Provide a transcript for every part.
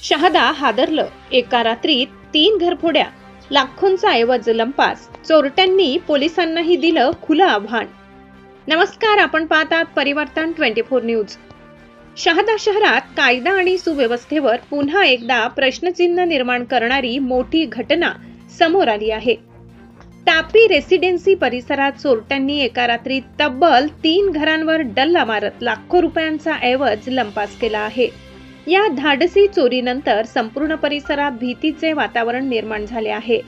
शहादा हादरलं, एका रात्रीत 3 घरफोड्या, लाखोंचा ऐवज लंपास, चोरट्यांनी पोलिसांनाही दिलं खुलं आव्हान. नमस्कार, आपण पाहतात परिवर्तन 24 न्यूज. शहादा शहरात कायदा आणि सुव्यवस्थेवर पुन्हा एकदा प्रश्नचिन्ह निर्माण करणारी मोठी घटना समोर आली आहे. तापी रेसिडेन्सी परिसरात चोरट्यांनी एका रात्रीत तब्बल 3 घरांवर डल्ला मारत लाखो रुपयांचा ऐवज लंपास केला आहे. या धाडसी चोरीनंतर संपूर्ण परिसरात भीतीचे वातावरण निर्माण झाले आहे.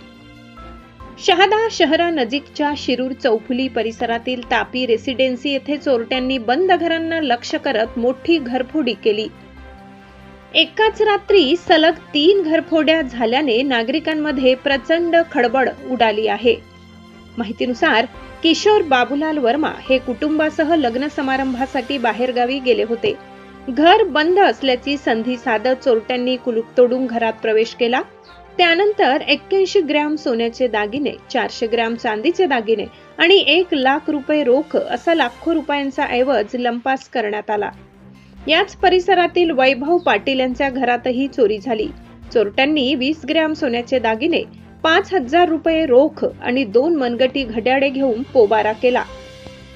शहादा शहरानजीकच्या शिरूर चौफुली परिसरातील तापी रेसिडेन्सी येथे चोरट्यांनी बंद घरांना लक्ष्य करत मोठी घरफोडी केली. एकाच रात्री सलग 3 घरफोड्या झाल्याने नागरिकांमध्ये प्रचंड खळबळ उडाली आहे. माहितीनुसार किशोर बाबूलाल वर्मा हे कुटुंबासह लग्न समारंभासाठी बाहेरगावी गेले होते. घर बंद असल्याची संधी साधत चोरट्यांनी कुलूप तोडून घरात प्रवेश केला. त्यानंतर 81 ग्रॅम सोन्याचे दागिने, 400 ग्रॅम चांदीचे दागिने आणि 1 लाख रुपये रोख असा लाखो रुपयांचा ऐवज लंपास करण्यात आला. याच परिसरातील वैभव पाटील यांच्या घरातही चोरी झाली. चोरट्यांनी 20 ग्रॅम सोन्याचे दागिने, 5,000 रुपये रोख आणि 2 मनगटी घड्याळे घेऊन पोबारा केला.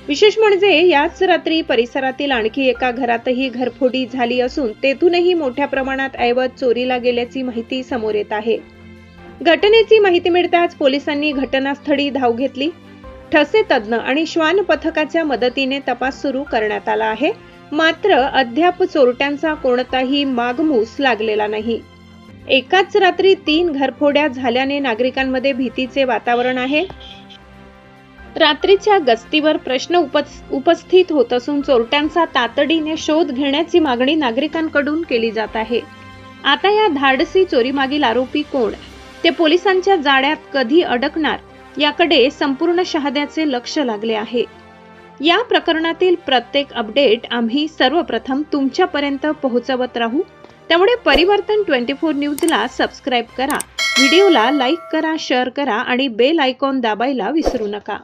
विशेष म्हणजे याच रात्री परिसरातील आणखी एका घरातही घरफोडी झाली असून तेथूनही मोठ्या प्रमाणात ऐवज चोरीला गेल्याची माहिती समोर येत आहे. घटनेची माहिती मिळताच पोलिसांनी घटनास्थळी धाव घेतली. ठसे तज्ञ आणि श्वान पथकाच्या मदतीने तपास सुरू करण्यात आला आहे. मात्र अद्याप चोरट्यांचा कोणताही मागमूस लागलेला नाही. एकाच रात्री 3 घरफोड्या झाल्याने नागरिकांमध्ये भीतीचे वातावरण आहे. रात्रीच्या गस्तीवर प्रश्न उपस्थित होत असून चोरट्यांचा तातडीने शोध घेण्याची मागणी नागरिकांकडून केली जात आहे. आता या धाडसी चोरीमागील आरोपी कोण, ते पोलिसांच्या जाळ्यात कधी अडकणार याकडे संपूर्ण शहाद्याचे लक्ष लागले आहे. या प्रकरणातील प्रत्येक अपडेट आम्ही सर्वप्रथम तुमच्यापर्यंत पोहोचवत राहू. त्यामुळे परिवर्तन 24 न्यूजला सबस्क्राईब करा, व्हिडिओला लाईक करा, शेअर करा आणि बेल आयकॉन दाबायला विसरू नका.